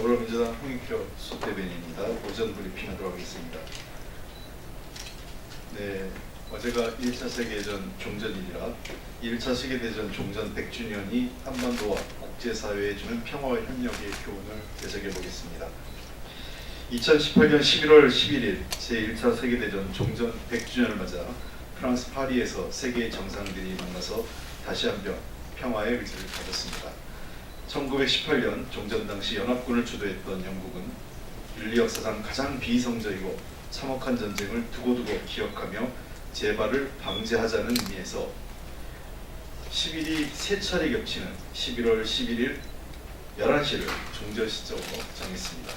더불어민주당 홍익표 수대변인입니다. 오전 브리핑하도록 하겠습니다. 네, 어제가 1차 세계대전 종전일이라 1차 세계대전 종전 100주년이 한반도와 국제사회에 주는 평화와 협력의 교훈을 되새겨 보겠습니다. 2018년 11월 11일 제1차 세계대전 종전 100주년을 맞아 프랑스 파리에서 세계 정상들이 만나서 다시 한번 평화의 의지를 가졌습니다. 1918년 종전 당시 연합군을 주도했던 영국은 인류 역사상 가장 비이성적이고 참혹한 전쟁을 두고두고 기억하며 재발을 방지하자는 의미에서 10일이 세 차례 겹치는 11월 11일 11시를 종전 시점으로 정했습니다.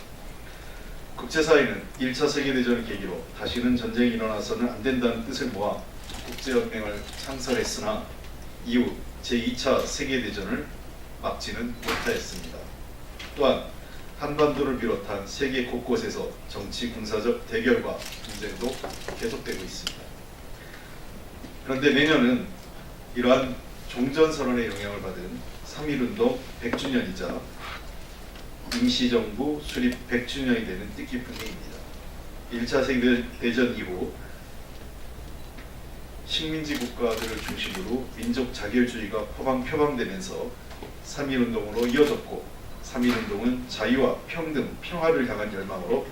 국제사회는 1차 세계대전을 계기로 다시는 전쟁이 일어나서는 안 된다는 뜻을 모아 국제연맹을 창설했으나 이후 제2차 세계대전을 막지는 못하였습니다. 또한 한반도를 비롯한 세계 곳곳에서 정치 군사적 대결과 분쟁도 계속되고 있습니다. 그런데 내년은 이러한 종전선언의 영향을 받은 3.1운동 100주년이자 임시정부 수립 100주년이 되는 뜻깊은 해입니다. 1차 세계대전 이후 식민지 국가들을 중심으로 민족 자결주의가 표방되면서 3.1운동으로 이어졌고 3.1운동은 자유와 평등, 평화를 향한 열망으로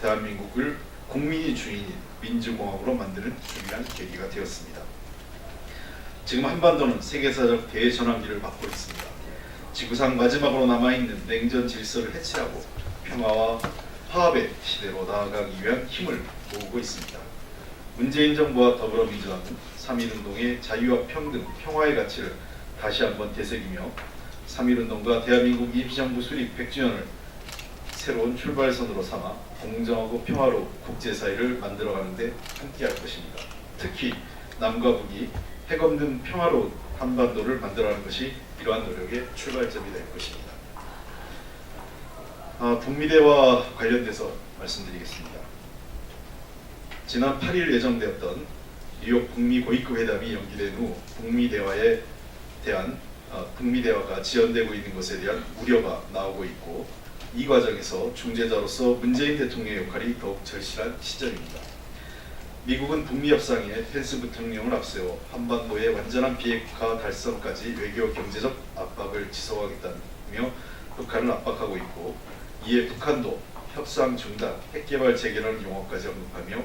대한민국을 국민이 주인인 민주공화국으로 만드는 중요한 계기가 되었습니다. 지금 한반도는 세계사적 대전환기를 맞고 있습니다. 지구상 마지막으로 남아있는 냉전 질서를 해체하고 평화와 화합의 시대로 나아가기 위한 힘을 모으고 있습니다. 문재인 정부와 더불어민주당은 3.1운동의 자유와 평등, 평화의 가치를 다시 한번 되새기며 3.1운동과 대한민국 임시정부 수립 100주년을 새로운 출발선으로 삼아 공정하고 평화로운 국제사회를 만들어가는 데 함께할 것입니다. 특히 남과 북이 핵없는 평화로운 한반도를 만들어가는 것이 이러한 노력의 출발점이 될 것입니다. 북미대와 관련돼서 말씀드리겠습니다. 지난 8일 예정되었던 뉴욕 북미 고위급 회담이 연기된 후 북미 대화가 지연되고 있는 것에 대한 우려가 나오고 있고 이 과정에서 중재자로서 문재인 대통령의 역할이 더욱 절실한 시점입니다. 미국은 북미 협상에 펜스 부통령을 앞세워 한반도의 완전한 비핵화 달성까지 외교 경제적 압박을 지속하겠다며 북한을 압박하고 있고 이에 북한도 협상 중단, 핵개발 재개라는 용어까지 언급하며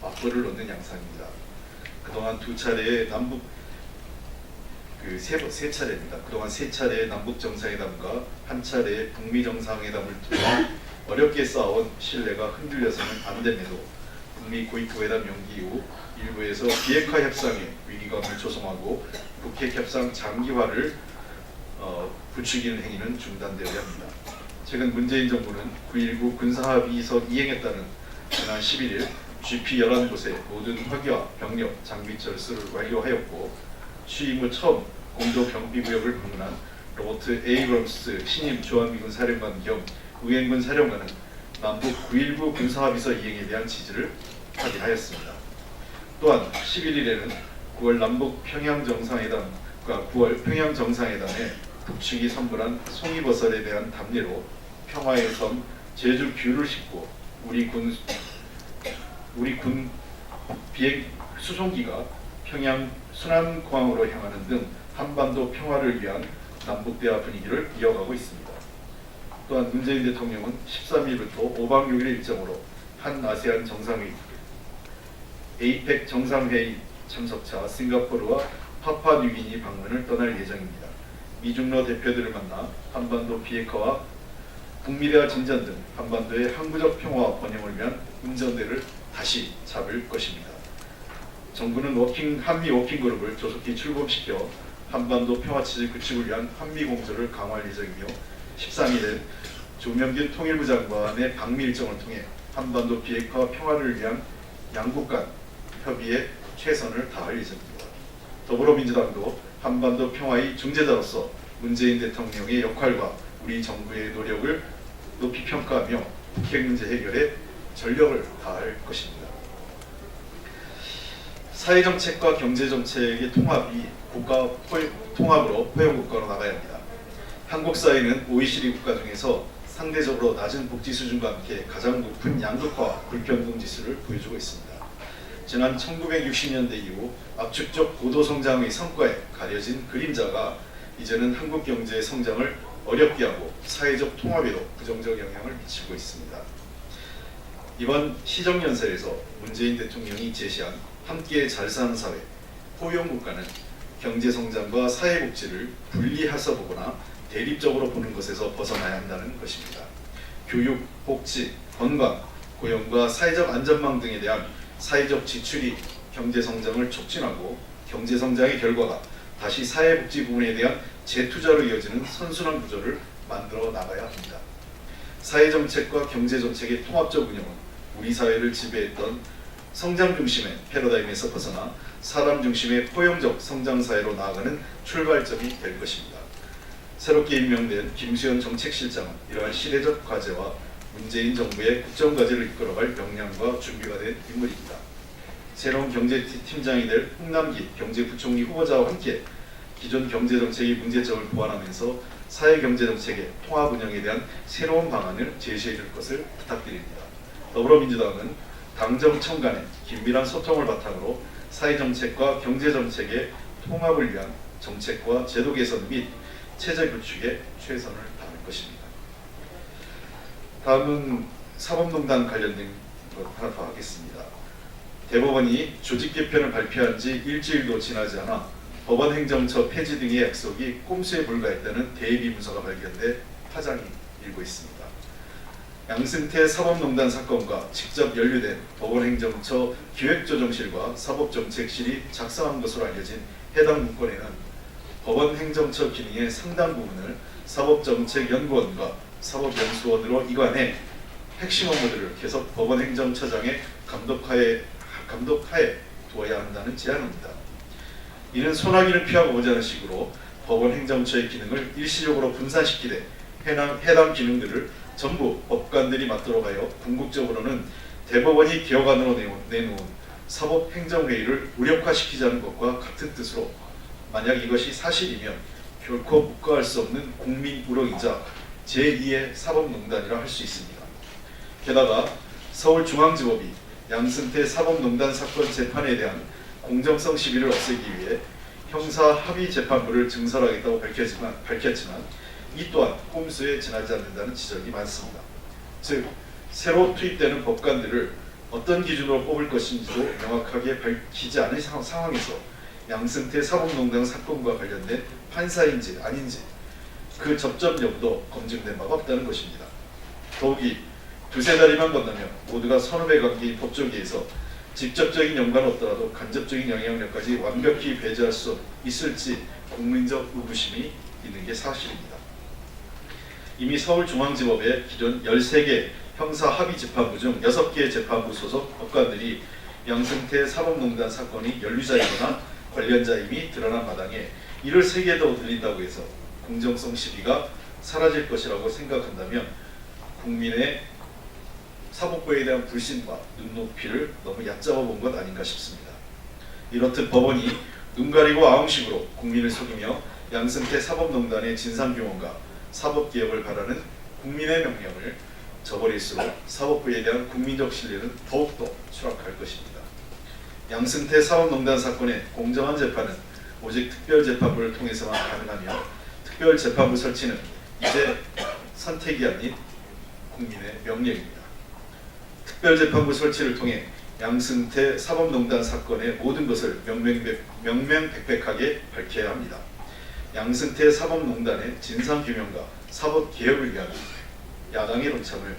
맞불을 놓는 양상입니다. 그동안 두 차례의 세 차례입니다. 그동안 세 차례의 남북 정상회담과 한 차례의 북미 정상회담을 통해 어렵게 쌓아온 신뢰가 흔들려서는 안 됨에도 북미 고위급 회담 연기 이후 일부에서 비핵화 협상에 위기감을 조성하고 북핵 협상 장기화를 부추기는 행위는 중단되어야 합니다. 최근 문재인 정부는 9.19 군사합의서 이행했다는 지난 11일 GP11곳의 모든 화기와 병력, 장비 철수를 완료하였고 취임 후 처음 공조 경비구역을 방문한 로버트 에이브럼스 신임 주한미군 사령관 겸 의행군 사령관은 남북 9.19 군사합의서 이행에 대한 지지를 확인하였습니다. 또한 11일에는 9월 남북 평양 정상회담과 9월 평양 정상회담에 북측이 선물한 송이버섯에 대한 답례로 평화의 섬 제주 뷰를 싣고 우리 군 비행 수송기가 평양 순안공항으로 향하는 등 한반도 평화를 위한 남북대화 분위기를 이어가고 있습니다. 또한 문재인 대통령은 13일부터 5박 6일 일정으로 한 아세안 정상회의, 에이펙 정상회의 참석차 싱가포르와 파푸아뉴기니 방문을 떠날 예정입니다. 미중러 대표들을 만나 한반도 비핵화와 북미대화 진전 등 한반도의 항구적 평화와 번영을 위한 운전대를 다시 잡을 것입니다. 정부는 한미 워킹그룹을 조속히 출범시켜 한반도 평화체제 구축을 위한 한미 공조를 강화할 예정이며 13일엔 조명균 통일부 장관의 방미 일정을 통해 한반도 비핵화 평화를 위한 양국 간 협의에 최선을 다할 예정입니다. 더불어민주당도 한반도 평화의 중재자로서 문재인 대통령의 역할과 우리 정부의 노력을 높이 평가하며 북핵 문제 해결에 전력을 다할 것입니다. 사회정책과 경제정책의 통합이 국가 통합으로 포용국가로 나가야 합니다. 한국 사회는 OECD 국가 중에서 상대적으로 낮은 복지 수준과 함께 가장 높은 양극화와 불평등 지수를 보여주고 있습니다. 지난 1960년대 이후 압축적 고도 성장의 성과에 가려진 그림자가 이제는 한국 경제의 성장을 어렵게 하고 사회적 통합에도 부정적 영향을 미치고 있습니다. 이번 시정연설에서 문재인 대통령이 제시한 함께 잘 사는 사회, 포용국가는 경제성장과 사회복지를 분리해서 보거나 대립적으로 보는 것에서 벗어나야 한다는 것입니다. 교육, 복지, 건강, 고용과 사회적 안전망 등에 대한 사회적 지출이 경제성장을 촉진하고 경제성장의 결과가 다시 사회복지 부분에 대한 재투자로 이어지는 선순환 구조를 만들어 나가야 합니다. 사회정책과 경제정책의 통합적 운영은 우리 사회를 지배했던 성장 중심의 패러다임에서 벗어나 사람 중심의 포용적 성장사회로 나아가는 출발점이 될 것입니다. 새롭게 임명된 김수현 정책실장은 이러한 시대적 과제와 문재인 정부의 국정과제를 이끌어갈 역량과 준비가 된 인물입니다. 새로운 경제팀장이 될 홍남기 경제부총리 후보자와 함께 기존 경제정책의 문제점을 보완하면서 사회경제정책의 통합 운영에 대한 새로운 방안을 제시해 줄 것을 부탁드립니다. 더불어민주당은 당정청 간의 긴밀한 소통을 바탕으로 사회정책과 경제정책의 통합을 위한 정책과 제도 개선 및 체제 구축에 최선을 다할 것입니다. 다음은 사법농단 관련된 것 하나 더 하겠습니다. 대법원이 조직 개편을 발표한 지 일주일도 지나지 않아 법원 행정처 폐지 등의 약속이 꼼수에 불과했다는 대비 문서가 발견돼 파장이 일고 있습니다. 양승태 사법농단 사건과 직접 연루된 법원 행정처 기획조정실과 사법정책실이 작성한 것으로 알려진 해당 문건에는 법원 행정처 기능의 상당 부분을 사법정책연구원과 사법연수원으로 이관해 핵심 업무들을 계속 법원 행정처장의 감독하에 두어야 한다는 제안입니다. 이는 소나기를 피하고 오자는 식으로 법원 행정처의 기능을 일시적으로 분산시키되 해당 기능들을 전부 법관들이 맡도록 하여 궁극적으로는 대법원이 개혁안으로 내놓은 사법행정회의를 무력화시키자는 것과 같은 뜻으로 만약 이것이 사실이면 결코 묵과할 수 없는 국민 우롱이자 제2의 사법농단이라 할 수 있습니다. 게다가 서울중앙지법이 양승태 사법농단 사건 재판에 대한 공정성 시비를 없애기 위해 형사합의재판부를 증설하겠다고 밝혔지만 이 또한 꼼수에 지나지 않는다는 지적이 많습니다. 즉, 새로 투입되는 법관들을 어떤 기준으로 뽑을 것인지도 명확하게 밝히지 않은 상황에서 양승태 사법농단 사건과 관련된 판사인지 아닌지 그 접점 여부도 검증된 바가 없다는 것입니다. 더욱이 두세 다리만 건너면 모두가 선후배 관계인 법조계에서 직접적인 연관은 없더라도 간접적인 영향력까지 완벽히 배제할 수 있을지 국민적 의구심이 있는 게 사실입니다. 이미 서울중앙지법의 기존 13개 형사합의재판부 중 6개 재판부 소속 법관들이 양승태 사법농단 사건이 연루자이거나 관련자임이 드러난 마당에 이를 3개 더 늘린다고 해서 공정성 시비가 사라질 것이라고 생각한다면 국민의 사법부에 대한 불신과 눈높이를 너무 얕잡아 본 것 아닌가 싶습니다. 이렇듯 법원이 눈 가리고 아웅식으로 국민을 속이며 양승태 사법농단의 진상규명과 사법개혁을 바라는 국민의 명령을 저버릴수록 사법부에 대한 국민적 신뢰는 더욱더 추락할 것입니다. 양승태 사법농단 사건의 공정한 재판은 오직 특별재판부를 통해서만 가능하며 특별재판부 설치는 이제 선택이 아닌 국민의 명령입니다. 특별재판부 설치를 통해 양승태 사법농단 사건의 모든 것을 명명백백하게 밝혀야 합니다. 양승태 사법농단의 진상규명과 사법개혁을 위한 야당의 동참을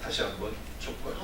다시 한번 촉구합니다.